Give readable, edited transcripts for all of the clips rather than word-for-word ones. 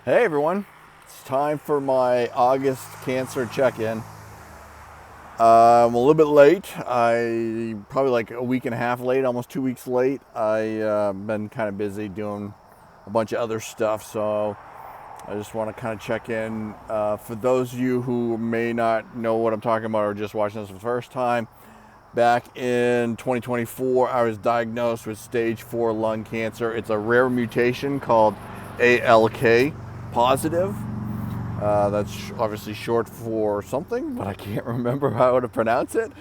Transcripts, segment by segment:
Hey everyone, it's time for my August cancer check-in. I'm a little bit late. I probably like a week and a half late, almost 2 weeks late. I've been kind of busy doing a bunch of other stuff, so I just want to kind of check in. For those of you who may not know what I'm talking about or just watching this for the first time, back in 2024, I was diagnosed with stage 4 lung cancer. It's a rare mutation called ALK positive. That's obviously short for something, but I can't remember how to pronounce it.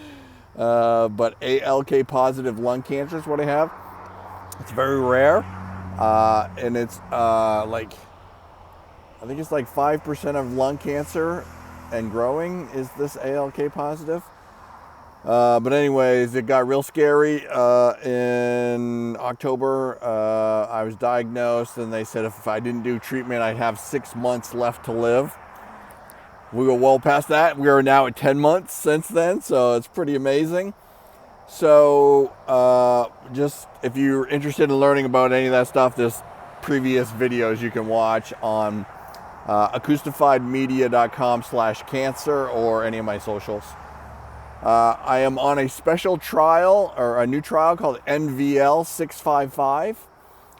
But ALK positive lung cancer is what I have. It's very rare, and it's I think it's like 5% of lung cancer and growing is this ALK positive. But anyways, it got real scary in October. I was diagnosed, and they said if I didn't do treatment, I'd have 6 months left to live. We were well past that. We are now at 10 months since then, so it's pretty amazing. So just if you're interested in learning about any of that stuff, there's previous videos you can watch on acoustifiedmedia.com/cancer or any of my socials. I am on a special trial, or a new trial called NVL655.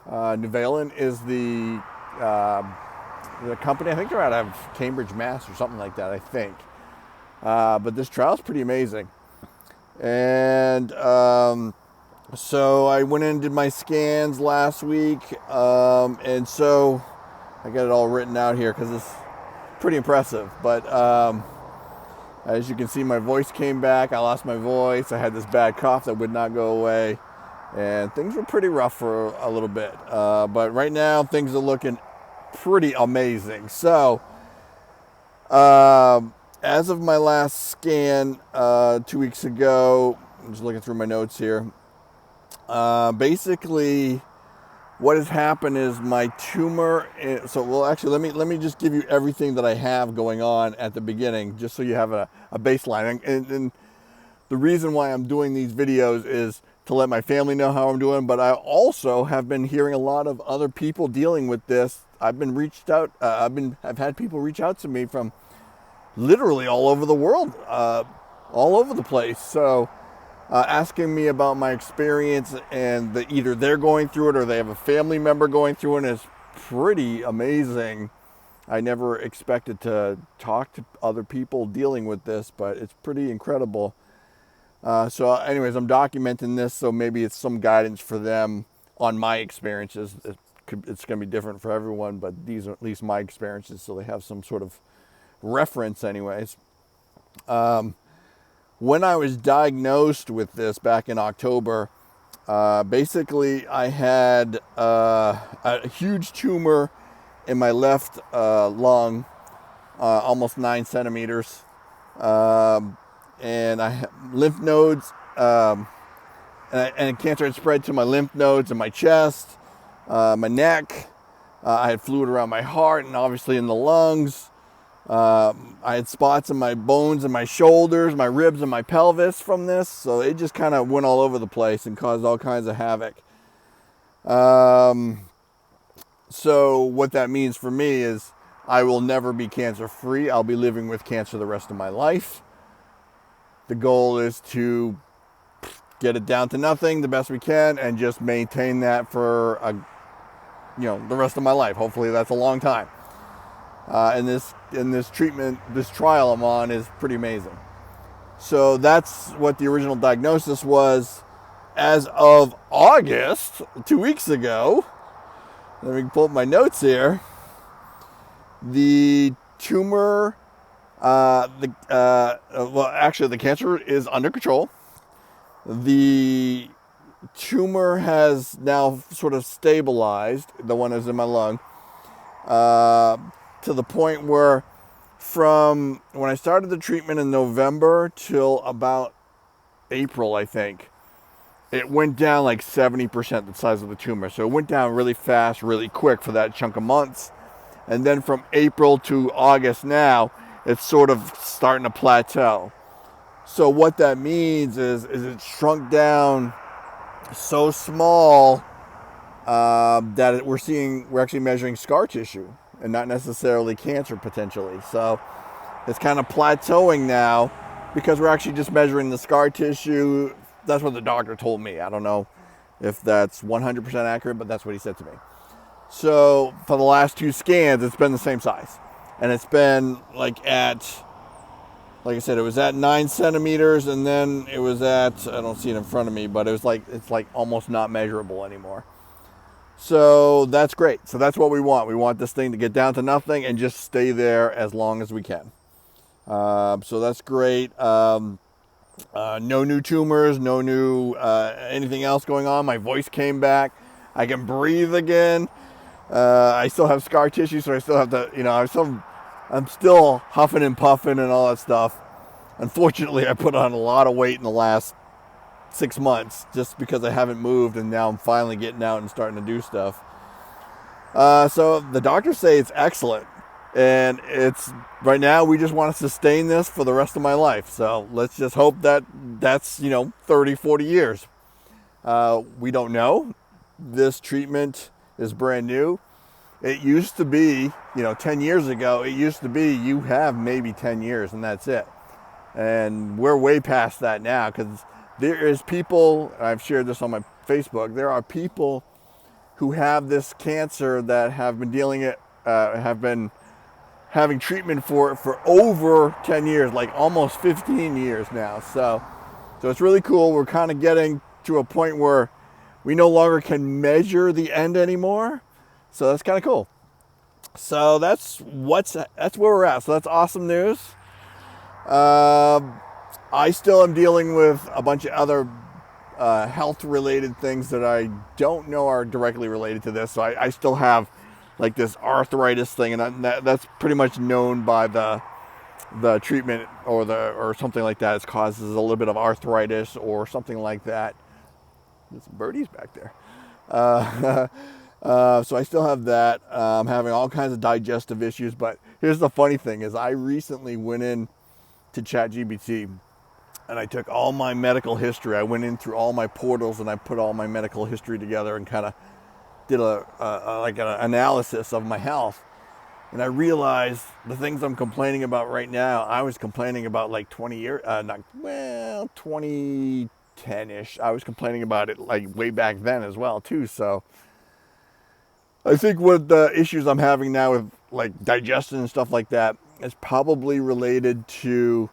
Nuvalent is the company. I think they're out of Cambridge, Mass, or something like that, I think. But this trial is pretty amazing. And so I went in and did my scans last week. And so I got it all written out here because it's pretty impressive. But as you can see, my voice came back. I lost my voice. I had this bad cough that would not go away. And things were pretty rough for a little bit. But right now, things are looking pretty amazing. So, as of my last scan 2 weeks ago, I'm just looking through my notes here. Basically, what has happened is my tumor. Actually, let me just give you everything that I have going on at the beginning, just so you have a baseline. And the reason why I'm doing these videos is to let my family know how I'm doing. But I also have been hearing a lot of other people dealing with this. I've had people reach out to me from literally all over the world, all over the place. So. Asking me about my experience, and either they're going through it or they have a family member going through it, is pretty amazing. I never expected to talk to other people dealing with this, but it's pretty incredible. So anyways, I'm documenting this, so maybe it's some guidance for them on my experiences. It's going to be different for everyone, but these are at least my experiences, so they have some sort of reference anyways. When I was diagnosed with this back in October, basically I had a huge tumor in my left lung, almost 9 centimeters, and I had lymph nodes, and cancer had spread to my lymph nodes in my chest, my neck. I had fluid around my heart and obviously in the lungs. I had spots in my bones and my shoulders, my ribs and my pelvis from this. So it just kind of went all over the place and caused all kinds of havoc. So what that means for me is I will never be cancer free. I'll be living with cancer the rest of my life. The goal is to get it down to nothing the best we can and just maintain that for the rest of my life. Hopefully that's a long time. And this treatment, this trial I'm on is pretty amazing. So that's what the original diagnosis was. As of August, 2 weeks ago, let me pull up my notes here. The tumor, actually the cancer is under control. The tumor has now sort of stabilized, the one that's in my lung, to the point where from when I started the treatment in November till about April, I think, it went down like 70% the size of the tumor. So it went down really fast, really quick for that chunk of months. And then from April to August now, it's sort of starting to plateau. So what that means is it shrunk down so small that we're actually measuring scar tissue. and not necessarily cancer potentially. So it's kind of plateauing now because we're actually just measuring the scar tissue. That's what the doctor told me. I don't know if that's 100% accurate, but that's what he said to me. So for the last 2 scans, it's been the same size. And it's been like I said, it was at 9 centimeters, and then it was at, I don't see it in front of me, but it's like almost not measurable anymore. So that's great. So that's what we want. We want this thing to get down to nothing and just stay there as long as we can. So that's great. No new tumors, no new anything else going on. My voice came back. I can breathe again. I still have scar tissue, so I still have to, I'm still huffing and puffing and all that stuff. Unfortunately, I put on a lot of weight in the last 6 months just because I haven't moved, and now I'm finally getting out and starting to do stuff. So the doctors say it's excellent, and it's right now we just want to sustain this for the rest of my life. So let's just hope that that's 30, 40 years. We don't know. This treatment is brand new. It used to be, 10 years ago, it used to be you have maybe 10 years and that's it. And we're way past that now, because there is people, I've shared this on my Facebook, there are people who have this cancer that have been have been having treatment for it for over 10 years, like almost 15 years now. So it's really cool. We're kind of getting to a point where we no longer can measure the end anymore. So that's kind of cool. So that's where we're at. So that's awesome news. I still am dealing with a bunch of other health-related things that I don't know are directly related to this. So I still have like this arthritis thing, and that's pretty much known by the treatment or something like that. It causes a little bit of arthritis or something like that. There's some birdies back there. So I still have that. I'm having all kinds of digestive issues. But here's the funny thing is I recently went in to ChatGPT and I took all my medical history. I went in through all my portals and I put all my medical history together and kind of did an analysis of my health. And I realized the things I'm complaining about right now, I was complaining about like 2010-ish. I was complaining about it like way back then as well too. So I think with the issues I'm having now with like digestion and stuff like that is probably related to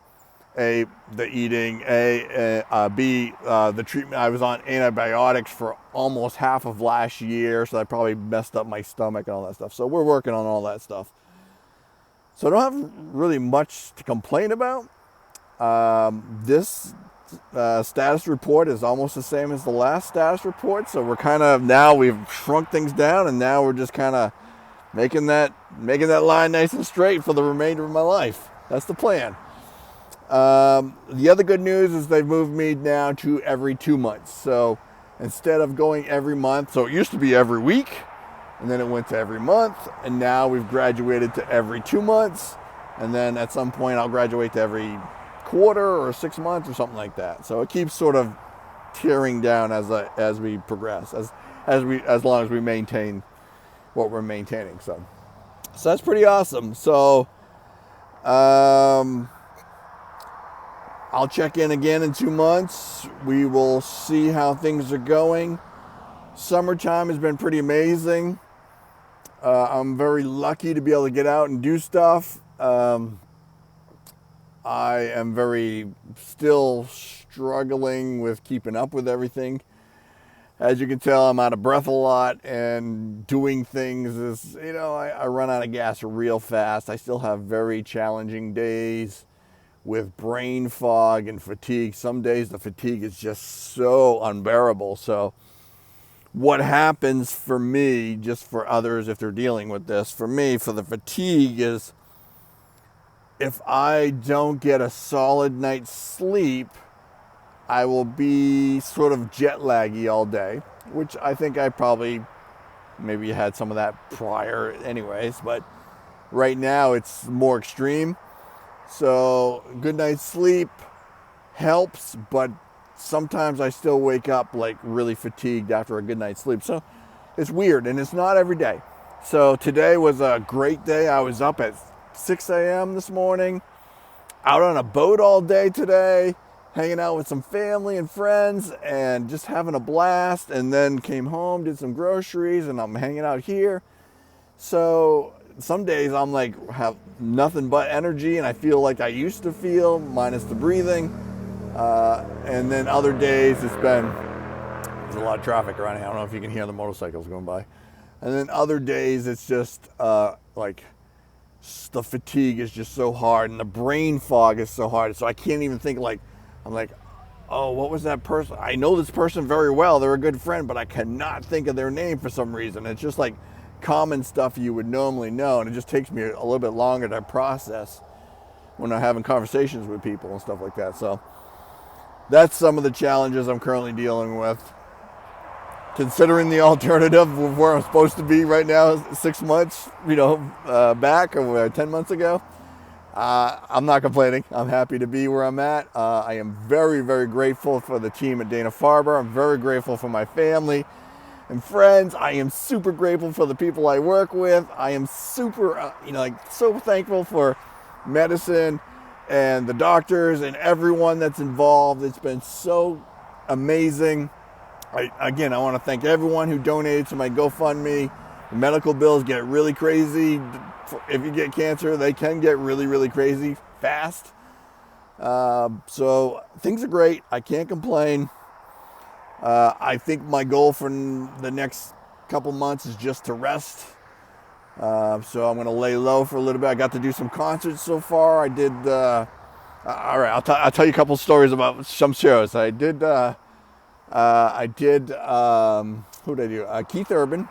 the eating, B, the treatment. I was on antibiotics for almost half of last year, so that probably messed up my stomach and all that stuff. So we're working on all that stuff. So I don't have really much to complain about. This status report is almost the same as the last status report. So we're kind of, now we've shrunk things down, and now we're just kind of making that line nice and straight for the remainder of my life. That's the plan. The other good news is they've moved me now to every 2 months. So instead of going every month, so it used to be every week, and then it went to every month, and now we've graduated to every 2 months, and then at some point I'll graduate to every quarter or 6 months or something like that. So it keeps sort of tearing down as we progress, as long as we maintain what we're maintaining. So that's pretty awesome. So I'll check in again in 2 months. We will see how things are going. Summertime has been pretty amazing. I'm very lucky to be able to get out and do stuff. I am still struggling with keeping up with everything. As you can tell, I'm out of breath a lot, and doing things is, I run out of gas real fast. I still have very challenging days with brain fog and fatigue. Some days the fatigue is just so unbearable. So what happens for me, just for others if they're dealing with this, for me, for the fatigue is if I don't get a solid night's sleep, I will be sort of jet laggy all day, which I think I probably maybe had some of that prior anyways, but right now it's more extreme. So good night's sleep helps, but sometimes I still wake up like really fatigued after a good night's sleep. So it's weird, and it's not every day. So today was a great day. I was up at 6 a.m. this morning, out on a boat all day today, hanging out with some family and friends and just having a blast, and then came home, did some groceries, and I'm hanging out here. So some days I'm like have nothing but energy and I feel like I used to feel, minus the breathing. And then other days there's a lot of traffic around here. I don't know if you can hear the motorcycles going by. And then other days it's just like the fatigue is just so hard and the brain fog is so hard. So I can't even think, like, I'm like, oh, what was that person? I know this person very well. They're a good friend, but I cannot think of their name for some reason. It's just like common stuff you would normally know, and it just takes me a little bit longer to process when I'm having conversations with people and stuff like that. So that's some of the challenges I'm currently dealing with. Considering the alternative of where I'm supposed to be right now, 6 months, back or 10 months ago, I'm not complaining. I'm happy to be where I'm at. I am very, very grateful for the team at Dana-Farber. I'm very grateful for my family and friends. I am super grateful for the people I work with. I am super, so thankful for medicine and the doctors and everyone that's involved. It's been so amazing. I want to thank everyone who donated to my GoFundMe. The medical bills get really crazy. If you get cancer, they can get really, really crazy fast. So things are great. I can't complain. I think my goal for the next couple months is just to rest. So I'm going to lay low for a little bit. I got to do some concerts so far. I did. All right, I'll tell you a couple stories about some shows. I did. Who did I do? Keith Urban.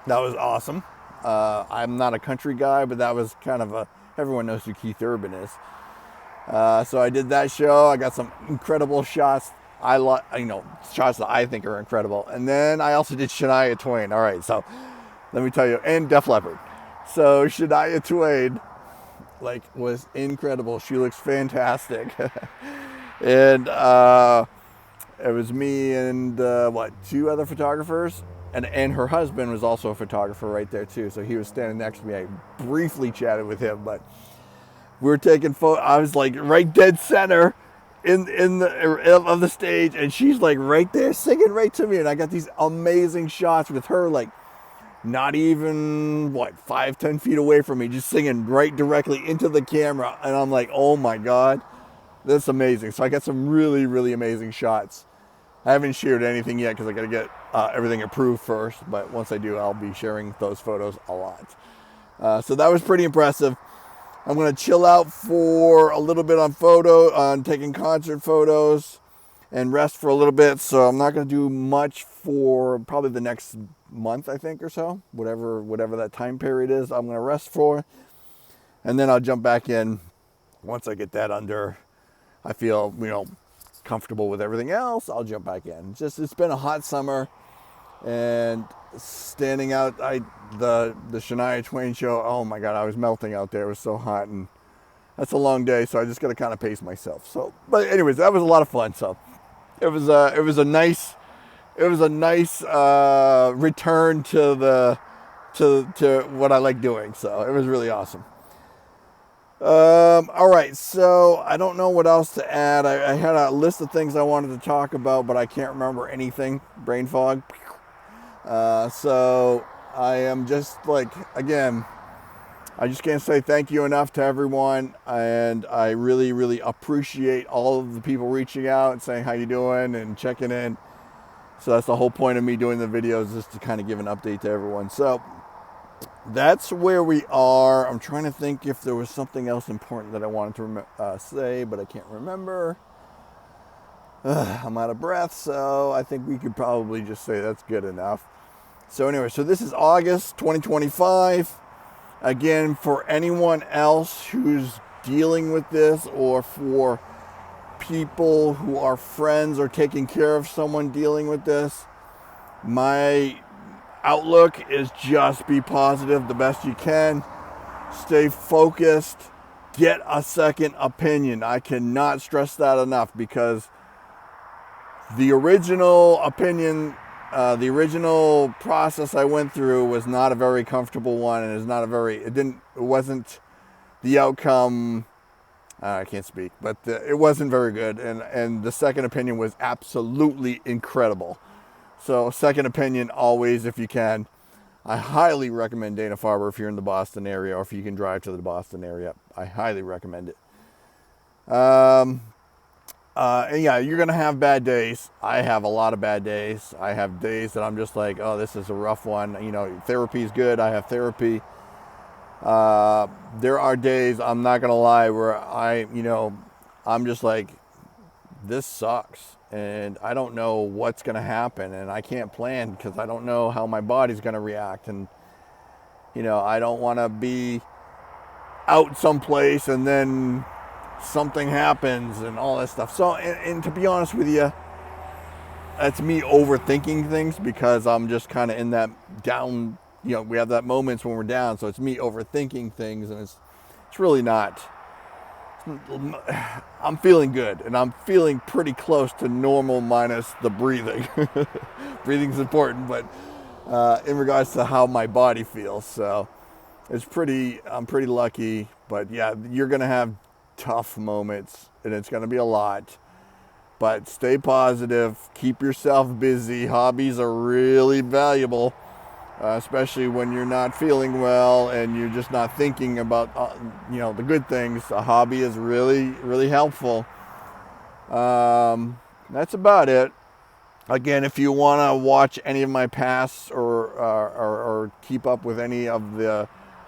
That was awesome. I'm not a country guy, but that was kind of everyone knows who Keith Urban is. So I did that show. I got some incredible shots. Shots that I think are incredible. And then I also did Shania Twain. All right, so let me tell you, and Def Leppard. So Shania Twain, was incredible. She looks fantastic. And it was me and two other photographers, and her husband was also a photographer right there too. So he was standing next to me. I briefly chatted with him, but we were taking photos. I was like right dead center of the stage, and she's like right there singing right to me, and I got these amazing shots with her not even 5-10 feet away from me, just singing right directly into the camera, and I'm like, oh my god. That's amazing. So I got some really, really amazing shots. I haven't shared anything yet because I got to get everything approved first. But once I do, I'll be sharing those photos a lot. So that was pretty impressive. I'm going to chill out for a little bit on taking concert photos and rest for a little bit. So I'm not going to do much for probably the next month, I think, or so. Whatever that time period is, I'm going to rest for. And then I'll jump back in once I get that under. I feel, comfortable with everything else. I'll jump back in. It's been a hot summer, and standing out, the Shania Twain show. Oh my God, I was melting out there. It was so hot, and that's a long day. So I just got to kind of pace myself. So, but anyways, that was a lot of fun. So it was a nice return to what I like doing. So it was really awesome. All right, so I don't know what else to add. I had a list of things I wanted to talk about, but I can't remember anything. Brain fog. So I am just again, I just can't say thank you enough to everyone, and I really, really appreciate all of the people reaching out and saying how you doing and checking in. So that's the whole point of me doing the videos, is to kind of give an update to everyone. So that's where we are. I'm trying to think if there was something else important that I wanted to say, but I can't remember. I'm out of breath, so I think we could probably just say that's good enough. So anyway, so this is August 2025. Again, for anyone else who's dealing with this, or for people who are friends or taking care of someone dealing with this, my outlook is just be positive the best you can. Stay focused. Get a second opinion. I cannot stress that enough, because the original opinion The original process I went through was not a very comfortable one, and it wasn't the outcome. I can't speak, but it wasn't very good. And the second opinion was absolutely incredible. So second opinion always, if you can. I highly recommend Dana-Farber if you're in the Boston area, or if you can drive to the Boston area. I highly recommend it. And yeah, you're going to have bad days. I have a lot of bad days. I have days that I'm just like, oh, this is a rough one. You know, therapy is good. I have therapy. There are days, I'm not going to lie, where I'm just like, this sucks. And I don't know what's going to happen. And I can't plan because I don't know how my body's going to react. And, you know, I don't want to be out someplace and then something happens and all that stuff. So, and to be honest with you, that's me overthinking things because I'm just kind of in that down, you know, we have that moments when we're down. So it's me overthinking things, and it's really not. I'm feeling good, and I'm feeling pretty close to normal minus the breathing. Breathing's important, but in regards to how my body feels. So I'm pretty lucky, but yeah, you're going to have tough moments, and it's going to be a lot, but stay positive, keep yourself busy. Hobbies are really valuable, especially when you're not feeling well and you're just not thinking about the good things. A hobby is really, really helpful. That's about it. Again, if you want to watch any of my past or keep up with any of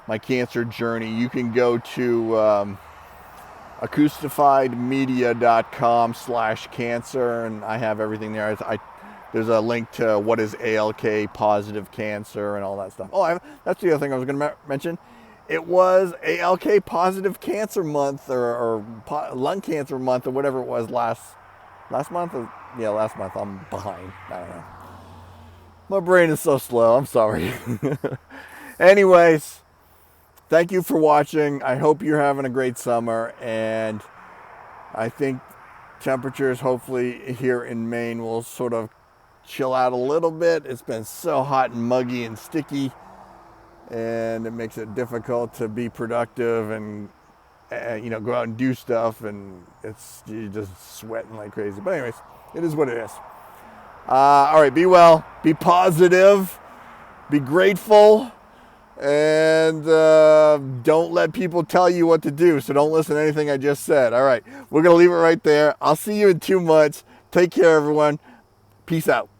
my cancer journey, you can go to acoustifiedmedia.com/cancer, and I have everything there. There's a link to what is ALK positive cancer and all that stuff. Oh, that's the other thing I was going to mention. It was ALK positive cancer month or lung cancer month or whatever it was last month. Last month. I'm behind. I don't know. My brain is so slow. I'm sorry. Anyways, thank you for watching. I hope you're having a great summer, and I think temperatures hopefully here in Maine will sort of chill out a little bit. It's been so hot and muggy and sticky, and it makes it difficult to be productive and go out and do stuff, and you're just sweating like crazy. But anyways, it is what it is. All right, be well, be positive, be grateful, and don't let people tell you what to do. So don't listen to anything I just said. All right, we're going to leave it right there. I'll see you in 2 months. Take care, everyone. Peace out.